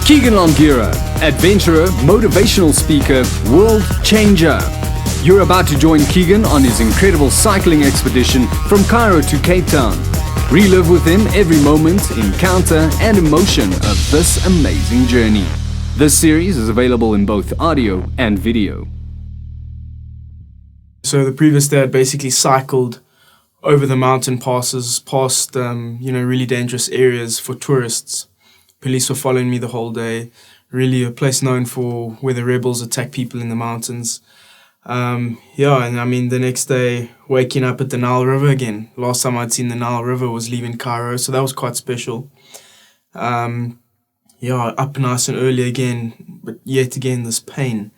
Keegan Longira, adventurer, motivational speaker, world changer. You're about to join Keegan on his incredible cycling expedition from Cairo to Cape Town. Relive with him every moment, encounter, and emotion of this amazing journey. This series is available in both audio and video. So the previous day I'd basically cycled over the mountain passes, past really dangerous areas for tourists. Police were following me the whole day. Really a place known for where the rebels attack people in the mountains. The next day, waking up at the Nile River again. Last time I'd seen the Nile River was leaving Cairo, so that was quite special. Up nice and early again, but yet again this pain.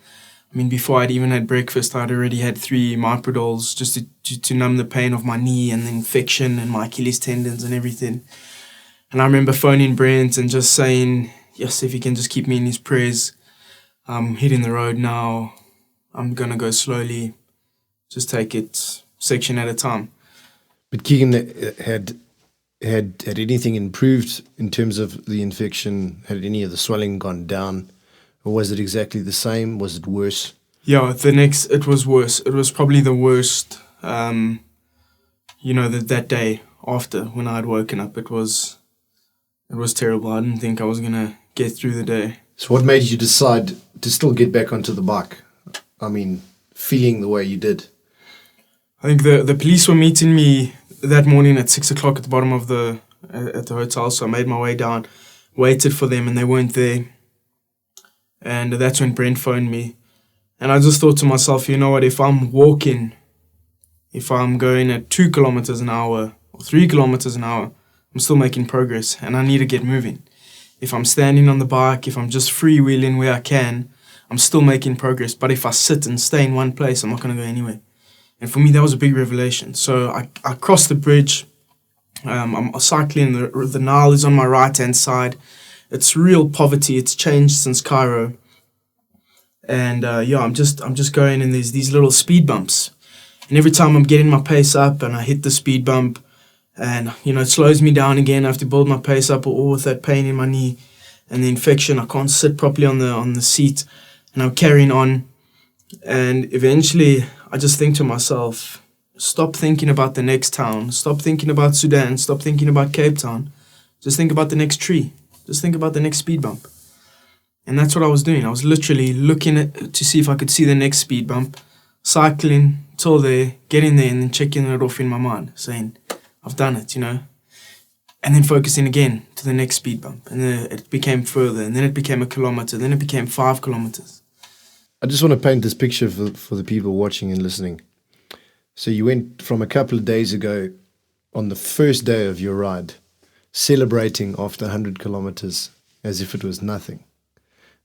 Before I'd even had breakfast, I'd already had 3 Myprodols just to numb the pain of my knee and the infection and my Achilles tendons and everything. And I remember phoning Brent and just saying, yes, if he can just keep me in his prayers. I'm hitting the road now. I'm going to go slowly. Just take it section at a time. But Keegan, had anything improved in terms of the infection? Had any of the swelling gone down? Or was it exactly the same? Was it worse? Yeah, it was worse. It was probably the worst, that day after when I had woken up. It was terrible. I didn't think I was going to get through the day. So what made you decide to still get back onto the bike? Feeling the way you did. I think the police were meeting me that morning at 6 o'clock at the bottom of the hotel. So I made my way down, waited for them, and they weren't there. And that's when Brent phoned me. And I just thought to myself, you know what, if I'm walking, if I'm going at 2 kilometers an hour or 3 kilometers an hour, I'm still making progress and I need to get moving. If I'm standing on the bike, if I'm just freewheeling where I can, I'm still making progress. But if I sit and stay in one place, I'm not going to go anywhere. And for me, that was a big revelation. So I crossed the bridge. I'm cycling. The Nile is on my right-hand side. It's real poverty. It's changed since Cairo. And I'm just going in these little speed bumps. And every time I'm getting my pace up and I hit the speed bump, and, it slows me down again. I have to build my pace up, all with that pain in my knee and the infection. I can't sit properly on the seat, and I'm carrying on. And eventually, I just think to myself, stop thinking about the next town. Stop thinking about Sudan. Stop thinking about Cape Town. Just think about the next tree. Just think about the next speed bump. And that's what I was doing. I was literally looking to see if I could see the next speed bump, cycling till there, getting there, and then checking it off in my mind, saying, I've done it, And then focusing again to the next speed bump. And then it became further. And then it became 1 kilometer. Then it became 5 kilometers. I just want to paint this picture for the people watching and listening. So you went from a couple of days ago, on the first day of your ride, celebrating after 100 kilometers as if it was nothing.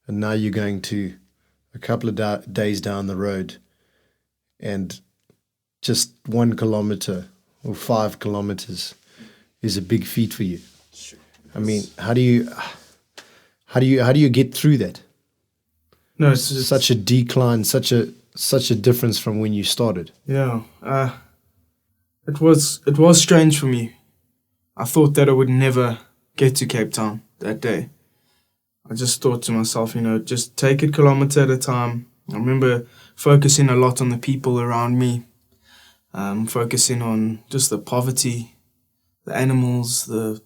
And now you're going to a couple of days down the road and just 1 kilometer or 5 kilometers is a big feat for you. Sure. How do you get through that? No, it's just such a decline, such a difference from when you started. Yeah, it was strange for me. I thought that I would never get to Cape Town that day. I just thought to myself, just take it kilometer at a time. I remember focusing a lot on the people around me. Focusing on just the poverty, the animals, the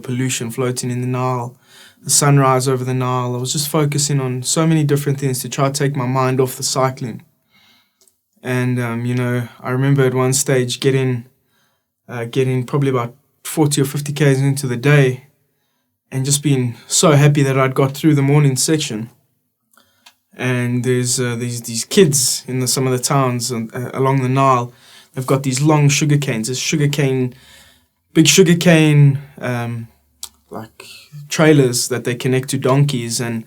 pollution floating in the Nile, the sunrise over the Nile. I was just focusing on so many different things to try to take my mind off the cycling. And, I remember at one stage getting probably about 40 or 50 k's into the day and just being so happy that I'd got through the morning section. And there's these kids in some of the towns along the Nile. They've got these long sugar canes. There's big sugar cane, like trailers that they connect to donkeys, and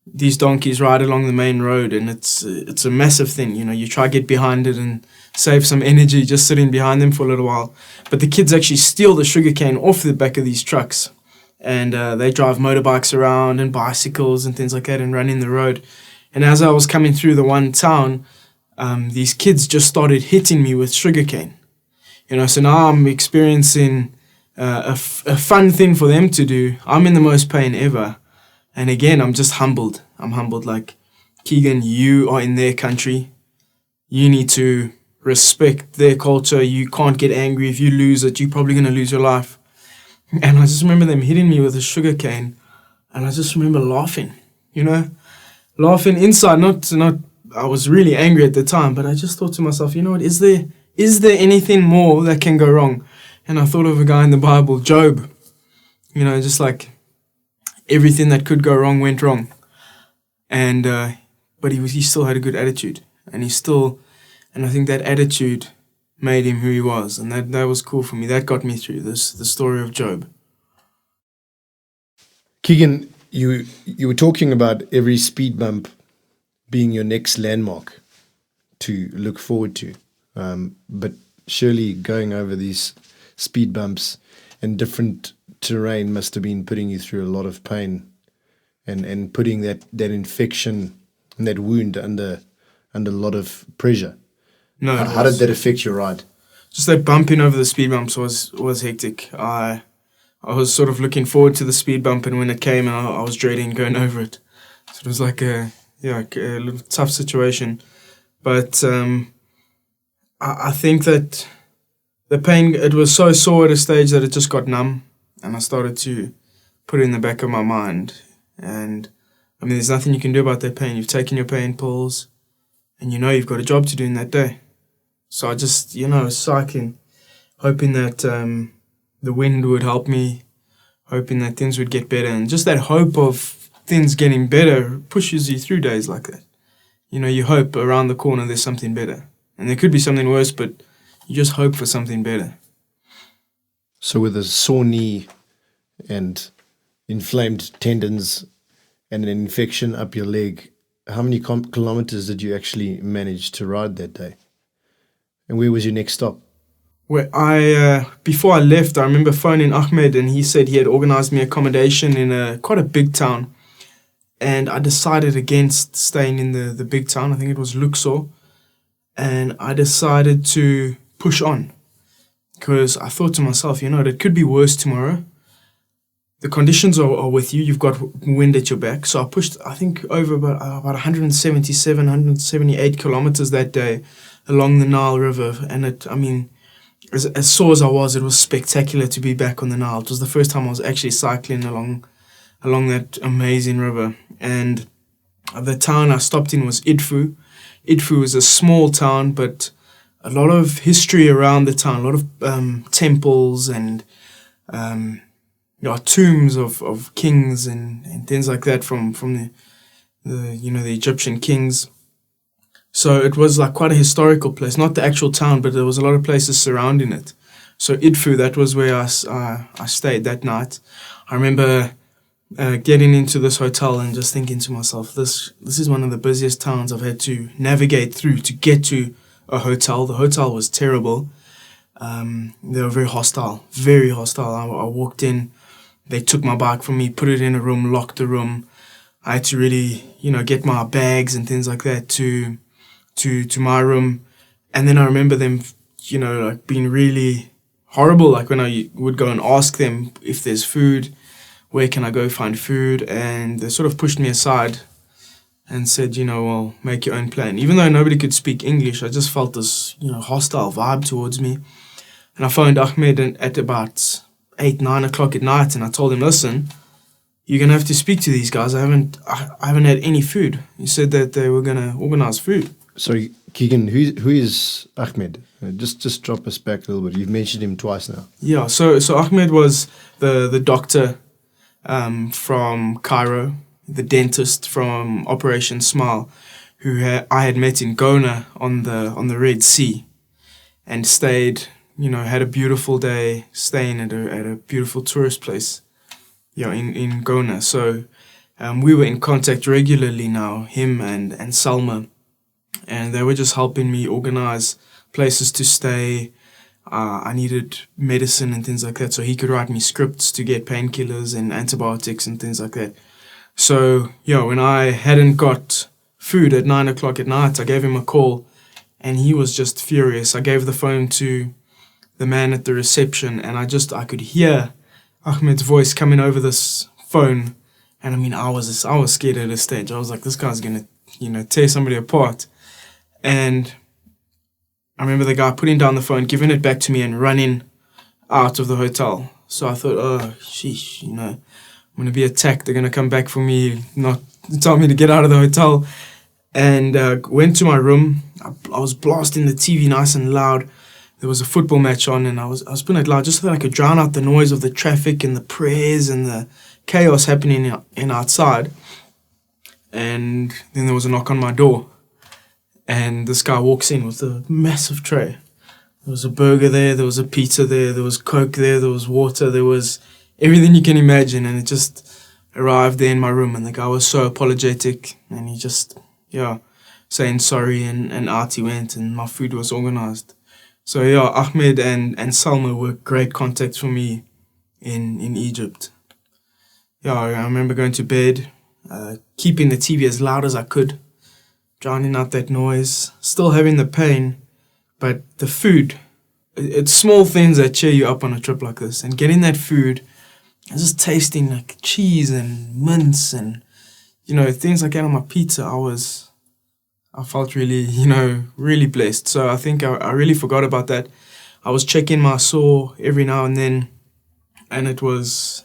these donkeys ride along the main road, and it's a massive thing. You try to get behind it and save some energy just sitting behind them for a little while. But the kids actually steal the sugar cane off the back of these trucks, and they drive motorbikes around and bicycles and things like that and run in the road. And as I was coming through the one town, these kids just started hitting me with sugarcane. So now I'm experiencing a fun thing for them to do. I'm in the most pain ever. And again, I'm just humbled. I'm humbled. Like, Keegan, you are in their country. You need to respect their culture. You can't get angry. If you lose it, you're probably going to lose your life. And I just remember them hitting me with a sugar cane. And I just remember laughing, laughing inside. Not. I was really angry at the time, but I just thought to myself, you know what, is there anything more that can go wrong? And I thought of a guy in the Bible, Job, just like everything that could go wrong went wrong. And, but he still had a good attitude, and I think that attitude made him who he was. And that was cool for me. That got me through the story of Job. Keegan, you were talking about every speed bump being your next landmark to look forward to. But surely going over these speed bumps and different terrain must have been putting you through a lot of pain and putting that infection and that wound under a lot of pressure. No, how did that affect your ride? Just that bumping over the speed bumps was hectic. I was sort of looking forward to the speed bump, and when it came, I was dreading going over it. So it was like a little tough situation. But I think that the pain, it was so sore at a stage that it just got numb, and I started to put it in the back of my mind. And I mean, there's nothing you can do about that pain. You've taken your pain pills, and you've got a job to do in that day. So I just, cycling, hoping that the wind would help me, hoping that things would get better. And just that hope of things getting better pushes you through days like that. You hope around the corner there's something better. And there could be something worse, but you just hope for something better. So with a sore knee and inflamed tendons and an infection up your leg, how many kilometers did you actually manage to ride that day? And where was your next stop? Where before I left, I remember phoning Ahmed, and he said he had organized me accommodation in quite a big town. And I decided against staying in the big town. I think it was Luxor. And I decided to push on, because I thought to myself, it could be worse tomorrow. The conditions are with you. You've got wind at your back. So I pushed, I think, over about 177, 178 kilometers that day along the Nile River. And as sore as I was, it was spectacular to be back on the Nile. It was the first time I was actually cycling along that amazing river. And the town I stopped in was Idfu. Idfu is a small town, but a lot of history around the town, a lot of temples and tombs of kings and things like that from the Egyptian kings. So it was like quite a historical place, not the actual town, but there was a lot of places surrounding it. So Idfu, that was where I stayed that night. I remember getting into this hotel and just thinking to myself, this is one of the busiest towns I've had to navigate through to get to a hotel. The hotel was terrible. They were very hostile, very hostile. I walked in, they took my bike from me, put it in a room, locked the room. I had to really, get my bags and things like that to my room. And then I remember them, being really horrible. Like when I would go and ask them if there's food, where can I go find food? And they sort of pushed me aside and said, well, make your own plan. Even though nobody could speak English, I just felt this, hostile vibe towards me. And I phoned Ahmed at about 8, 9 o'clock at night, and I told him, listen, you're going to have to speak to these guys. I haven't had any food. He said that they were going to organize food. Sorry, Keegan, who is Ahmed? Just drop us back a little bit. You've mentioned him twice now. Yeah, so Ahmed was the doctor from Cairo, the dentist from Operation Smile, who I had met in Gona on the Red Sea, and stayed, had a beautiful day staying at a beautiful tourist place, in Gona. So we were in contact regularly now, him and Salma, and they were just helping me organize places to stay. I needed medicine and things like that, so he could write me scripts to get painkillers and antibiotics and things like that. So, when I hadn't got food at 9 o'clock at night, I gave him a call, and he was just furious. I gave the phone to the man at the reception, and I could hear Ahmed's voice coming over this phone And I mean, I was scared at this stage. I was like, this guy's gonna, tear somebody apart. And I remember the guy putting down the phone, giving it back to me, and running out of the hotel. So I thought, oh, sheesh, I'm gonna be attacked. They're gonna come back for me, not tell me to get out of the hotel. And went to my room. I was blasting the TV nice and loud. There was a football match on, and I was putting it loud just so that I could drown out the noise of the traffic and the prayers and the chaos happening in outside. And then there was a knock on my door, and this guy walks in with a massive tray. There was a burger there was a pizza there was Coke there was water, there was everything you can imagine, and it just arrived there in my room. And the guy was so apologetic, and he just, saying sorry, and out he went, and my food was organized. So Ahmed and Salma were great contacts for me in Egypt. I remember going to bed, keeping the TV as loud as I could, drowning out that noise, still having the pain, but the food, it's small things that cheer you up on a trip like this. And getting that food, and just tasting like cheese and mince and, things like that on my pizza, I felt really, really blessed. So I think I really forgot about that. I was checking my sore every now and then, and it was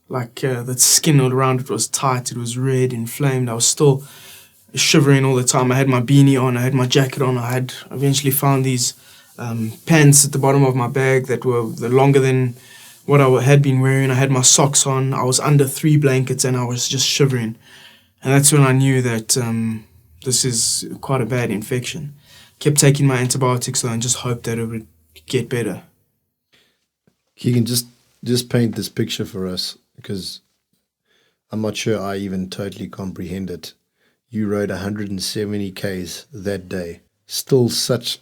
like the skin all around it was tight. It was red, inflamed. I was still shivering all the time. I had my beanie on. I had my jacket on. I had eventually found these pants at the bottom of my bag that were longer than what I had been wearing. I had my socks on. I was under 3 blankets, and I was just shivering. And that's when I knew that this is quite a bad infection. Kept taking my antibiotics though, and just hoped that it would get better. Keegan, just paint this picture for us, because I'm not sure I even totally comprehend it. You rode 170 Ks that day. Still such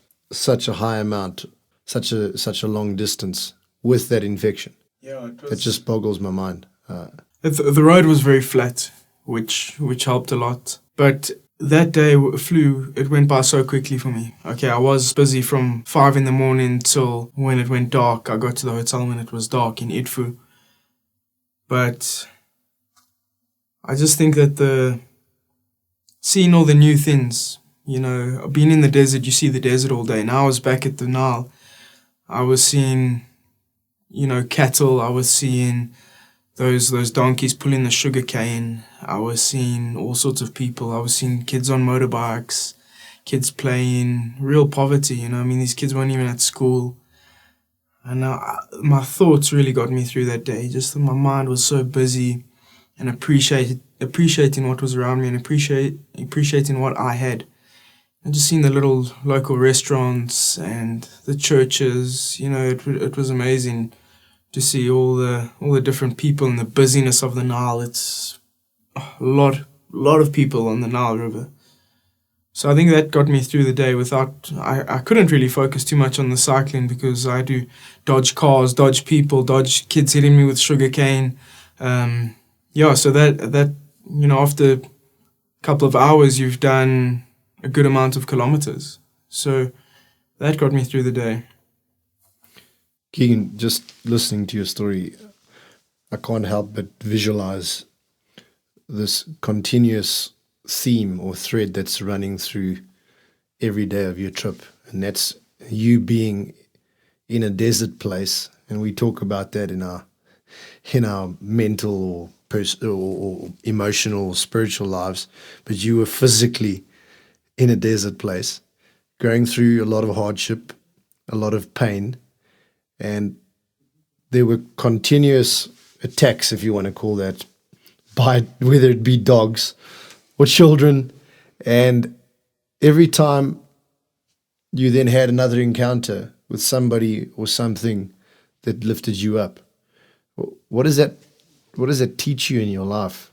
a high amount, such a long distance with that infection. Yeah, it just boggles my mind. The road was very flat, which helped a lot. But that day it went by so quickly for me. Okay, I was busy from 5 a.m. till when it went dark. I got to the hotel when it was dark in Edfu. But I just think that seeing all the new things, being in the desert, you see the desert all day. Now I was back at the Nile. I was seeing, cattle. I was seeing those donkeys pulling the sugar cane. I was seeing all sorts of people. I was seeing kids on motorbikes, kids playing, real poverty, these kids weren't even at school. And my thoughts really got me through that day. Just that my mind was so busy and appreciating what was around me and appreciating what I had. And just seeing the little local restaurants and the churches, it was amazing to see all the different people and the busyness of the Nile. It's a lot of people on the Nile River. So I think that got me through the day I couldn't really focus too much on the cycling, because I had to dodge cars, dodge people, dodge kids hitting me with sugarcane. So that after a couple of hours, you've done a good amount of kilometers. So that got me through the day. Keegan, just listening to your story, I can't help but visualize this continuous theme or thread that's running through every day of your trip. And that's you being in a desert place. And we talk about that in our mental or emotional or spiritual lives. But you were physically in a desert place, going through a lot of hardship, a lot of pain. And there were continuous attacks, if you want to call that, by whether it be dogs or children. And every time you then had another encounter with somebody or something that lifted you up. What does that teach you in your life?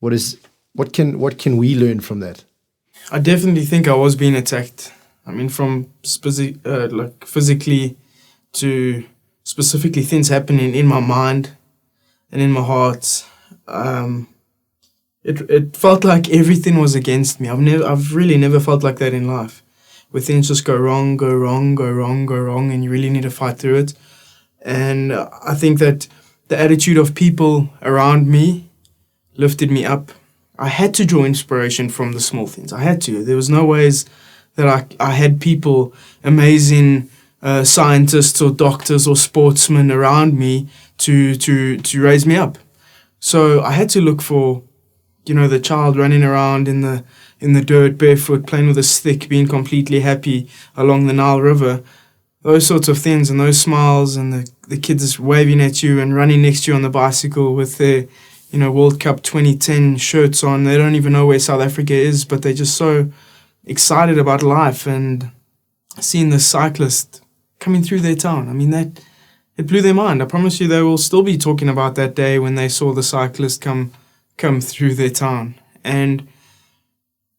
What can we learn from that? I definitely think I was being attacked. From physically to specifically things happening in my mind and in my heart. It felt like everything was against me. I've really never felt like that in life, where things just go wrong, and you really need to fight through it. And I think that the attitude of people around me lifted me up. I had to draw inspiration from the small things. I had to. There was no ways that I had people, amazing scientists or doctors or sportsmen around me to raise me up. So I had to look for, the child running around in the dirt barefoot, playing with a stick, being completely happy along the Nile River. Those sorts of things, and those smiles, and the kids waving at you and running next to you on the bicycle with their World Cup 2010 shirts on. They don't even know where South Africa is, but they're just so excited about life. And seeing the cyclist coming through their town, it blew their mind. I promise you they will still be talking about that day when they saw the cyclist come through their town. And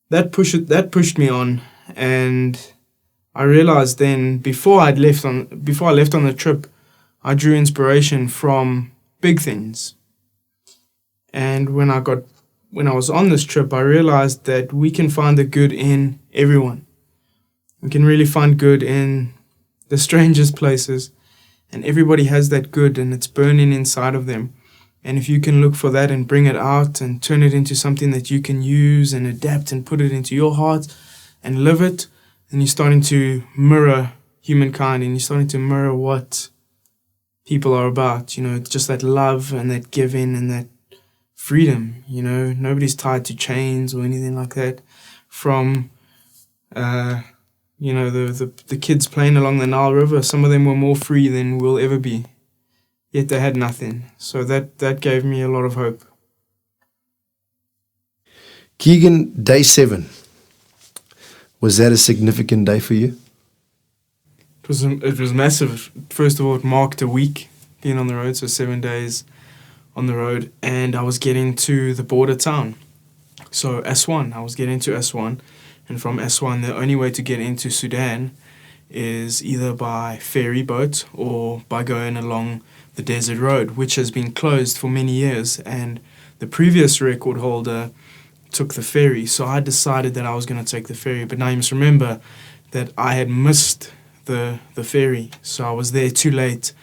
that pushed me on. And I realized then, before I left on the trip, I drew inspiration from big things. And when I was on this trip, I realized that we can find the good in everyone. We can really find good in the strangest places, and everybody has that good, and it's burning inside of them. And if you can look for that and bring it out and turn it into something that you can use and adapt and put it into your heart and live it, then you're starting to mirror humankind, and you're starting to mirror what people are about. Just that love and that giving and that freedom. Nobody's tied to chains or anything like that. From the kids playing along the Nile River, some of them were more free than we'll ever be, yet they had nothing. So that gave me a lot of hope. Keegan, day 7, was that a significant day for you? It was massive. First of all, it marked a week being on the road, so 7 days on the road, and I was getting to the border town. So Aswan, I was getting to Aswan, and from Aswan, the only way to get into Sudan is either by ferry boat or by going along the desert road, which has been closed for many years, and the previous record holder took the ferry. So I decided that I was going to take the ferry, but now you must remember that I had missed the ferry, so I was there too late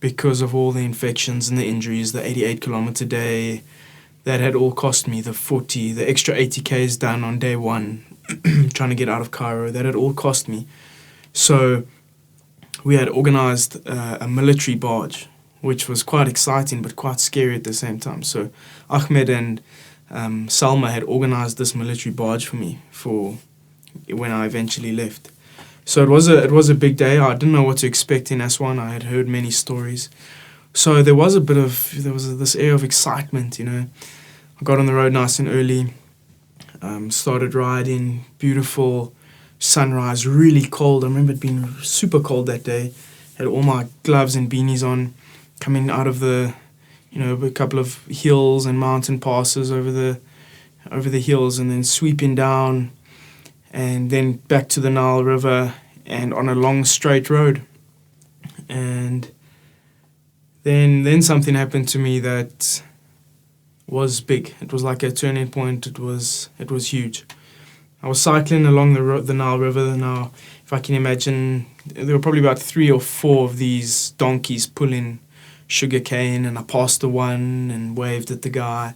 because of all the infections and the injuries. The 88-kilometer day, that had all cost me the extra 80 Ks done on day 1, trying to get out of Cairo. That had all cost me. So we had organized a military barge, which was quite exciting but quite scary at the same time. So Ahmed and Salma had organized this military barge for me for when I eventually left. So it was a big day. I didn't know what to expect in Aswan. I had heard many stories. So there was this air of excitement, I got on the road nice and early, started riding, beautiful sunrise, really cold. I remember it being super cold that day. Had all my gloves and beanies on, coming out of a couple of hills and mountain passes over the hills, and then sweeping down, and then back to the Nile River and on a long straight road. And then something happened to me that was big. It was like a turning point. It was huge. I was cycling along the Nile River. Now, if I can imagine, there were probably about 3 or 4 of these donkeys pulling sugar cane, and I passed the one and waved at the guy,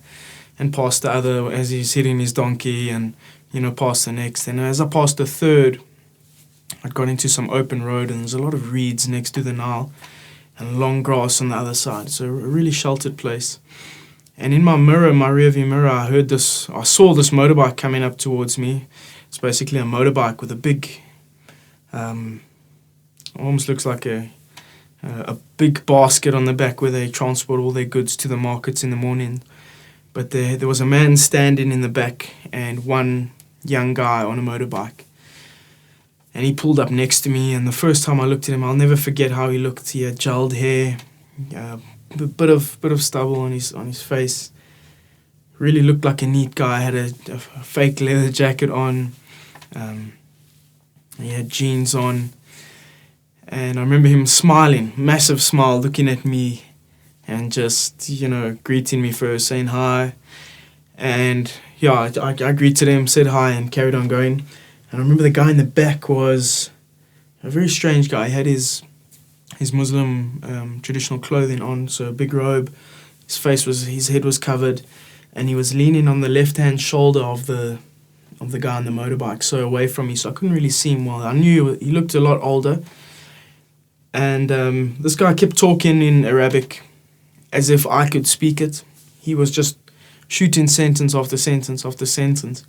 and passed the other as he's hitting his donkey, and past the next. And as I passed the third, I'd got into some open road, and there's a lot of reeds next to the Nile and long grass on the other side. So a really sheltered place. And in my rearview mirror, I saw this motorbike coming up towards me. It's basically a motorbike with a big, almost looks like a big basket on the back where they transport all their goods to the markets in the morning. But there was a man standing in the back and one young guy on a motorbike. And he pulled up next to me, and the first time I looked at him, I'll never forget how he looked. He had gelled hair, a bit of stubble on his face. Really looked like a neat guy. Had a fake leather jacket on. He had jeans on. And I remember him smiling, massive smile, looking at me and just, greeting me first, saying hi. And yeah, I greeted him, said hi, and carried on going. And I remember the guy in the back was a very strange guy. He had his his Muslim traditional clothing on, so a big robe. His head was covered, and he was leaning on the left-hand shoulder of the guy on the motorbike, so away from me, so I couldn't really see him well. I knew he looked a lot older. And this guy kept talking in Arabic as if I could speak it. He was just shooting sentence after sentence after sentence.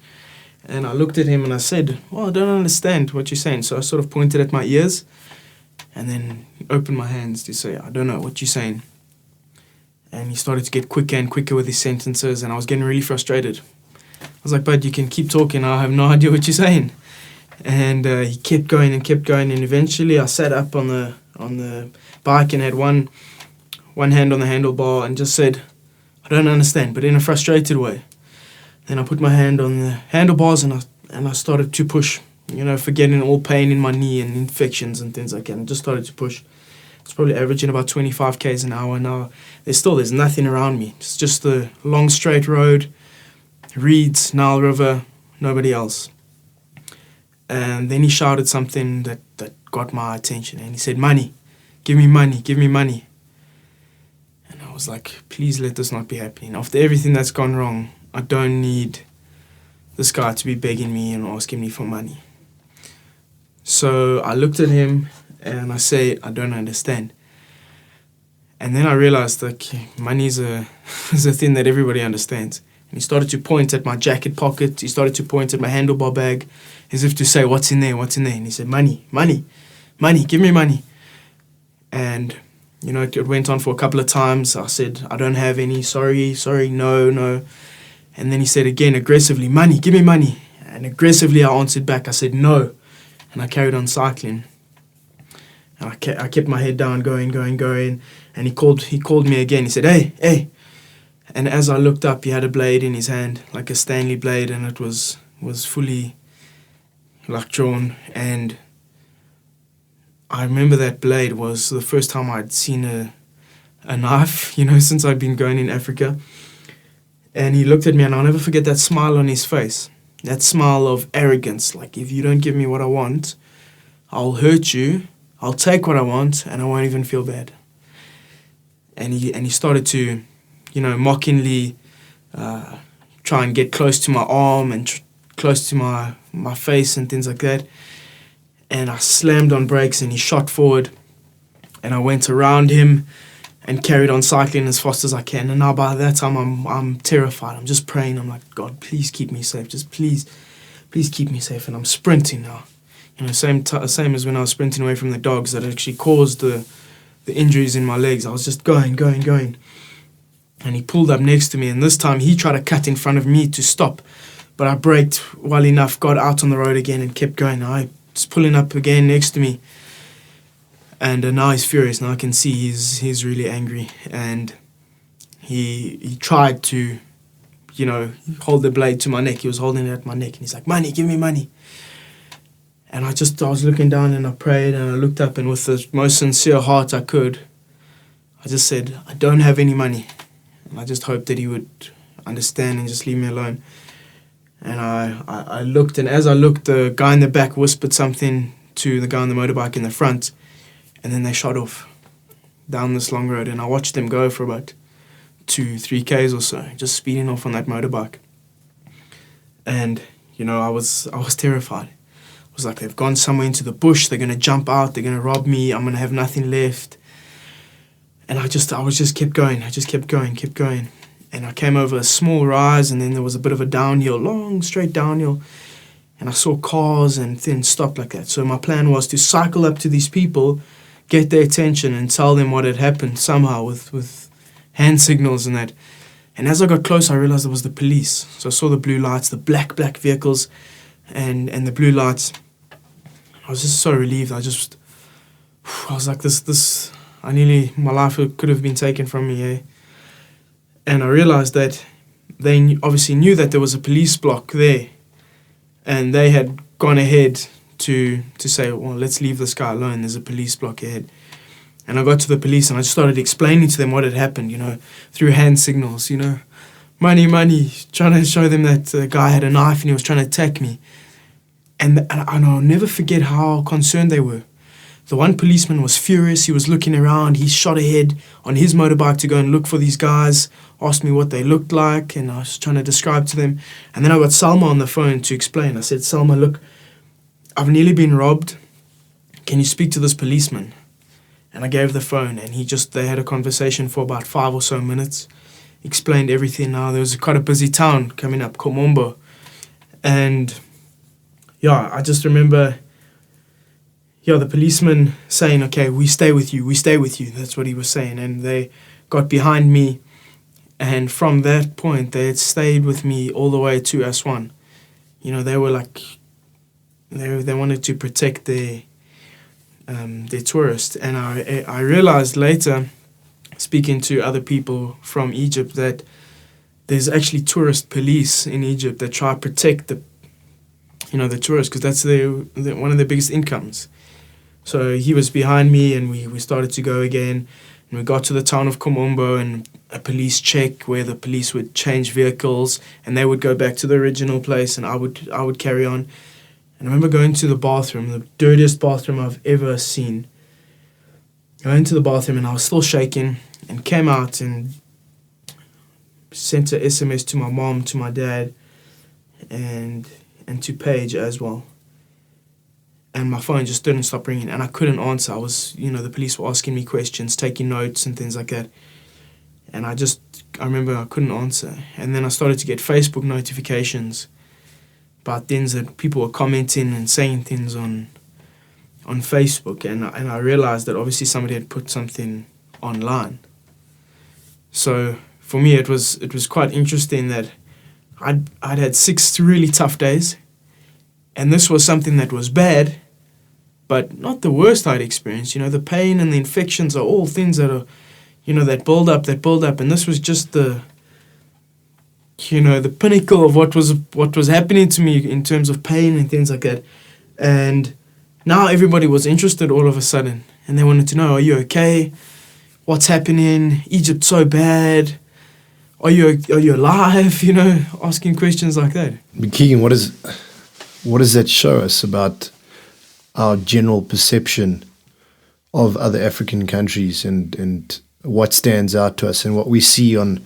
And I looked at him and I said, well, I don't understand what you're saying. So I sort of pointed at my ears and then opened my hands to say, I don't know what you're saying. And he started to get quicker and quicker with his sentences, and I was getting really frustrated. I was like, bud, you can keep talking. I have no idea what you're saying. And he kept going, and eventually I sat up on the bike and had one hand on the handlebar and just said, I don't understand, but in a frustrated way. Then I put my hand on the handlebars and I started to push, forgetting all pain in my knee and infections and things like that. I just started to push. It's probably averaging about 25 k's an hour now. There's nothing around me. It's just the long straight road, reeds, Nile River, nobody else. And then he shouted something that got my attention, and he said, money, give me money, give me money. And I was like, please let this not be happening. After everything that's gone wrong, I don't need this guy to be begging me and asking me for money. So I looked at him and I say, I don't understand. And then I realized that money is a thing that everybody understands. And he started to point at my jacket pocket. He started to point at my handlebar bag as if to say, what's in there, what's in there? And he said, money, money, money, give me money. And, it went on for a couple of times. I said, I don't have any, sorry, no. And then he said again, aggressively, money, give me money. And aggressively I answered back, I said, no. And I carried on cycling. And I kept my head down, going. And he called me again. He said, hey. And as I looked up, he had a blade in his hand, like a Stanley blade, and it was fully like drawn. And I remember that blade was the first time I'd seen a knife, since I'd been going in Africa. And he looked at me, and I'll never forget that smile on his face, that smile of arrogance, like, if you don't give me what I want, I'll hurt you, I'll take what I want, and I won't even feel bad. And he started to, mockingly try and get close to my arm and close to my face and things like that. And I slammed on brakes, and he shot forward, and I went around him and carried on cycling as fast as I can. And now by that time, I'm terrified. I'm just praying. I'm like, God, please keep me safe. Just please keep me safe. And I'm sprinting now. Same as when I was sprinting away from the dogs that actually caused the injuries in my legs. I was just going. And he pulled up next to me. And this time, he tried to cut in front of me to stop. But I braked well enough, got out on the road again, and kept going. I was pulling up again next to me. And now he's furious. Now I can see he's really angry. And he tried to, hold the blade to my neck. He was holding it at my neck. And he's like, money, give me money. And I was looking down, and I prayed, and I looked up, and with the most sincere heart I could, I just said, I don't have any money. And I just hoped that he would understand and just leave me alone. And I looked, and as I looked, the guy in the back whispered something to the guy on the motorbike in the front. And then they shot off down this long road, and I watched them go for about 2-3 k's or so, just speeding off on that motorbike. And I was terrified. I was like, they've gone somewhere into the bush. They're gonna jump out. They're gonna rob me. I'm gonna have nothing left. And I just kept going. I just kept going. And I came over a small rise, and then there was a bit of a downhill, long straight downhill. And I saw cars and things stop like that. So my plan was to cycle up to these people, get their attention, and tell them what had happened somehow with hand signals and that. And as I got close, I realized it was the police. So I saw the blue lights, the black vehicles, and the blue lights. I was just so relieved. I was like, my life could have been taken from me, eh? And I realized that they obviously knew that there was a police block there, and they had gone ahead to say, well, let's leave this guy alone. There's a police block ahead. And I got to the police, and I just started explaining to them what had happened, through hand signals, money, trying to show them that the guy had a knife and he was trying to attack me. And I'll never forget how concerned they were. the one policeman was furious. He was looking around. He shot ahead on his motorbike to go and look for these guys, asked me what they looked like, and I was trying to describe to them. And then I got Salma on the phone to explain. I said, Salma, look, I've nearly been robbed. Can you speak to this policeman? And I gave the phone, and they had a conversation for about 5 or so minutes, explained everything. Now, there was quite a busy town coming up, Komombo. And, yeah, I just remember, the policeman saying, okay, we stay with you. That's what he was saying. And they got behind me. And from that point, they had stayed with me all the way to Aswan. They were like, they wanted to protect their tourists. And I realized later, speaking to other people from Egypt, that there's actually tourist police in Egypt that try to protect the tourists, because that's one of their biggest incomes. So he was behind me, and we started to go again. And we got to the town of Komombo, and a police check where the police would change vehicles, and they would go back to the original place, and I would carry on. And I remember going to the bathroom, the dirtiest bathroom I've ever seen. I went to the bathroom, and I was still shaking, and came out and sent an SMS to my mom, to my dad, and to Paige as well. And my phone just didn't stop ringing, and I couldn't answer. I was, the police were asking me questions, taking notes and things like that. And I remember I couldn't answer. And then I started to get Facebook notifications about things that people were commenting and saying things on Facebook. And I realized that obviously somebody had put something online. So for me, it was quite interesting that I'd had 6 really tough days. And this was something that was bad, but not the worst I'd experienced. The pain and the infections are all things that are, that build up. And this was just the pinnacle of what was happening to me in terms of pain and things like that. And now everybody was interested all of a sudden. And they wanted to know, are you okay? What's happening? Egypt's so bad. Are you alive? Asking questions like that. Keegan, what does that show us about our general perception of other African countries and what stands out to us and what we see on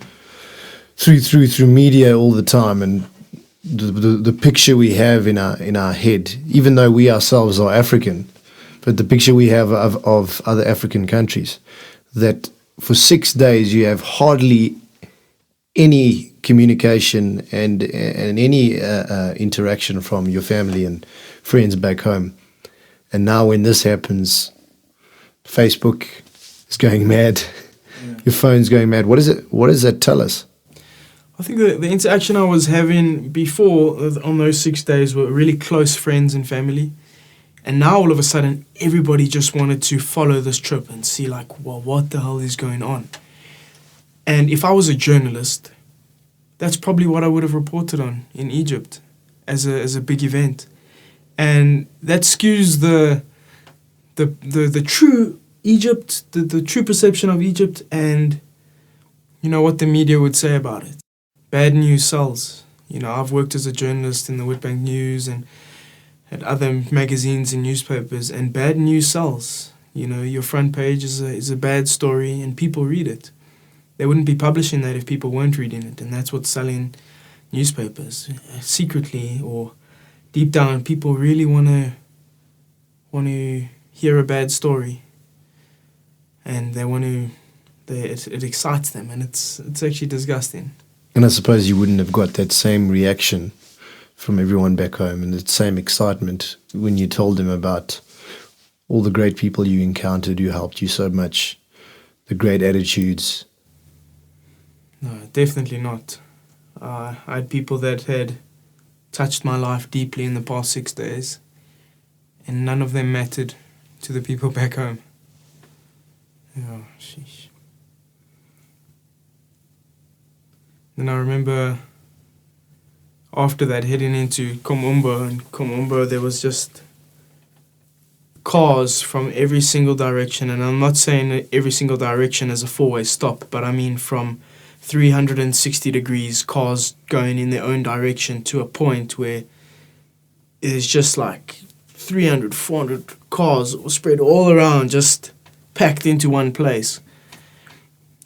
through media all the time, and the picture we have in our head, even though we ourselves are African, but the picture we have of other African countries, that for 6 days you have hardly any communication and any interaction from your family and friends back home. And now when this happens, Facebook is going mad, your phone's going mad. What does that tell us? I think the interaction I was having before on those 6 days were really close friends and family. And now all of a sudden, everybody just wanted to follow this trip and see what the hell is going on? And if I was a journalist, that's probably what I would have reported on in Egypt as a big event. And that skews the true Egypt, the true perception of Egypt, and what the media would say about it. Bad news sells. I've worked as a journalist in the Witbank News and at other magazines and newspapers, and bad news sells. Your front page is a bad story and people read it. They wouldn't be publishing that if people weren't reading it, and that's what's selling newspapers. Secretly or deep down, people really want to hear a bad story, and it excites them, and it's actually disgusting. And I suppose you wouldn't have got that same reaction from everyone back home and that same excitement when you told them about all the great people you encountered who helped you so much, the great attitudes. No, definitely not. I had people that had touched my life deeply in the past 6 days, and none of them mattered to the people back home. Oh, sheesh. Then I remember after that heading into Komombo, and Komombo there was just cars from every single direction, and I'm not saying that every single direction is a four-way stop, but I mean from 360 degrees, cars going in their own direction to a point where there's just 300, 400 cars spread all around, just packed into one place.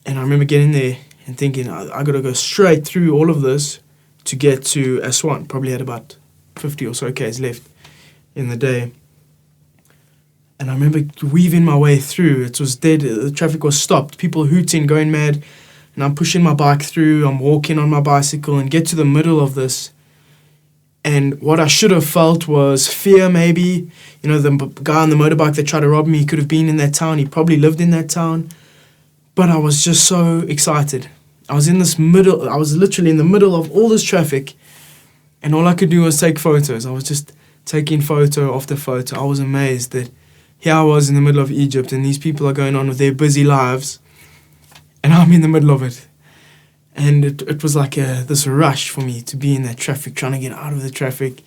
And I remember getting there and thinking, I got to go straight through all of this to get to Aswan. Probably had about 50 or so k's left in the day. And I remember weaving my way through. It was dead. The traffic was stopped. People hooting, going mad. And I'm pushing my bike through. I'm walking on my bicycle and get to the middle of this. And what I should have felt was fear, maybe. You know, the guy on the motorbike that tried to rob me, he could have been in that town. He probably lived in that town. But I was just so excited. I was literally in the middle of all this traffic. And all I could do was take photos. I was just taking photo after photo. I was amazed that here I was in the middle of Egypt and these people are going on with their busy lives. And I'm in the middle of it. And it was like this rush for me to be in that traffic, trying to get out of the traffic.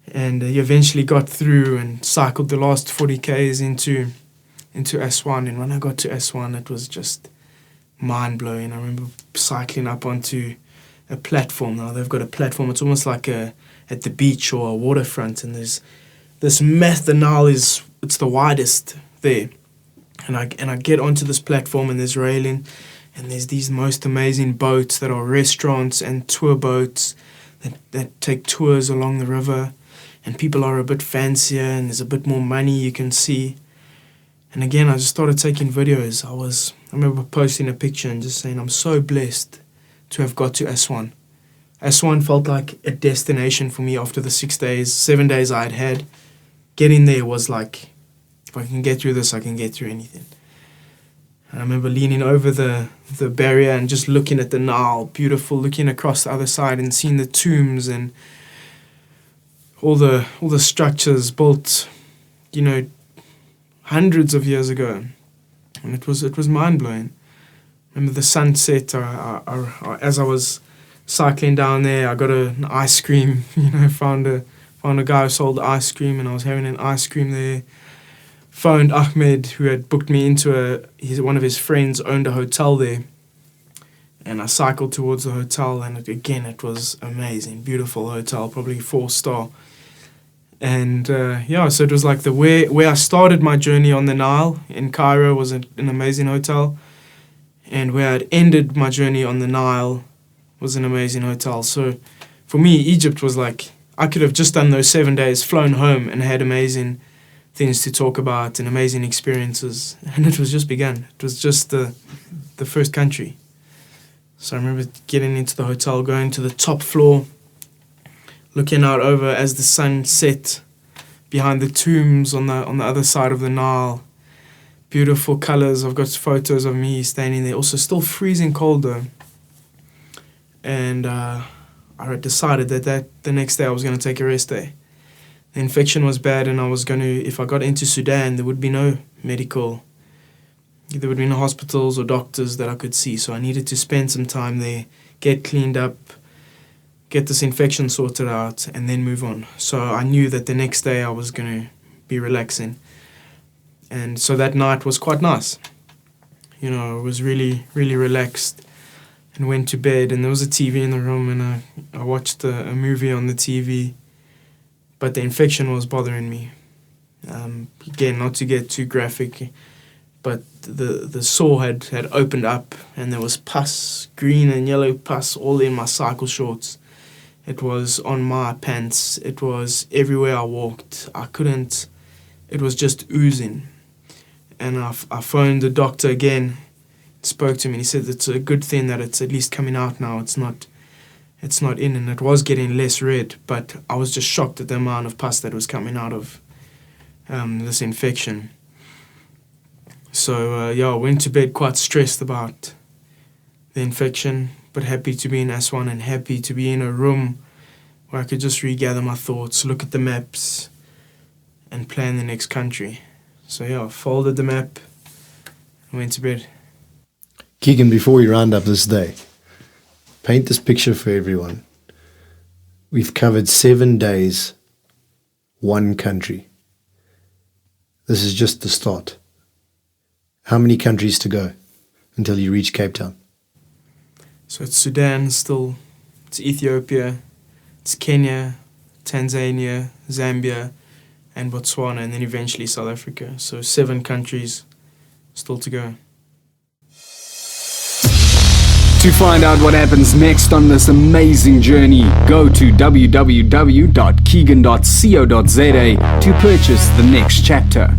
And you eventually got through and cycled the last 40 k's into Aswan. And when I got to Aswan, it was just mind-blowing. I remember cycling up onto a platform. Now they've got a platform. It's almost like at the beach or a waterfront. And there's this the Nile it's the widest there. And I get onto this platform and there's railing. And there's these most amazing boats that are restaurants and tour boats that take tours along the river. And people are a bit fancier and there's a bit more money you can see. And again, I just started taking videos. I remember posting a picture and just saying, I'm so blessed to have got to Aswan. Aswan felt like a destination for me after the 7 days I had. Getting there was like, if I can get through this, I can get through anything. I remember leaning over the barrier and just looking at the Nile, beautiful, looking across the other side and seeing the tombs and all the structures built, you know, hundreds of years ago. And it was mind-blowing. Remember the sunset, as I was cycling down there, I got an ice cream, you know, found a guy who sold ice cream and I was having an ice cream there. Phoned Ahmed, who had booked me into one of his friends owned a hotel there. And I cycled towards the hotel and it was amazing, beautiful hotel, probably 4-star. And so it was like where I started my journey on the Nile in Cairo was an amazing hotel. And where I'd ended my journey on the Nile was an amazing hotel. So for me, Egypt was like, I could have just done those 7 days, flown home and had amazing things to talk about and amazing experiences. And it was just begun. It was just the first country. So I remember getting into the hotel, going to the top floor, looking out over as the sun set behind the tombs on the other side of the Nile. Beautiful colors. I've got photos of me standing there. Also still freezing cold though. And I had decided that the next day I was going to take a rest day. The infection was bad and if I got into Sudan, there would be no there would be no hospitals or doctors that I could see. So I needed to spend some time there, get cleaned up, get this infection sorted out, and then move on. So I knew that the next day I was going to be relaxing. And so that night was quite nice. You know, I was really, really relaxed and went to bed. And there was a TV in the room and I watched a movie on the TV. But the infection was bothering me. Again, not to get too graphic, but the sore had opened up and there was pus, green and yellow pus all in my cycle shorts. It was on my pants. It was everywhere I walked. It was just oozing. And I phoned the doctor again, spoke to him, and he said it's a good thing that it's at least coming out now. It's not in, and it was getting less red, but I was just shocked at the amount of pus that was coming out of this infection. So I went to bed quite stressed about the infection, but happy to be in Aswan and happy to be in a room where I could just regather my thoughts, look at the maps, and plan the next country. So I folded the map and went to bed. Keegan, before we round up this day, paint this picture for everyone. We've covered 7 days, one country. This is just the start. How many countries to go until you reach Cape Town? So it's Sudan still, it's Ethiopia, it's Kenya, Tanzania, Zambia, and Botswana, and then eventually South Africa. So 7 countries still to go. To find out what happens next on this amazing journey, go to www.keegan.co.za to purchase the next chapter.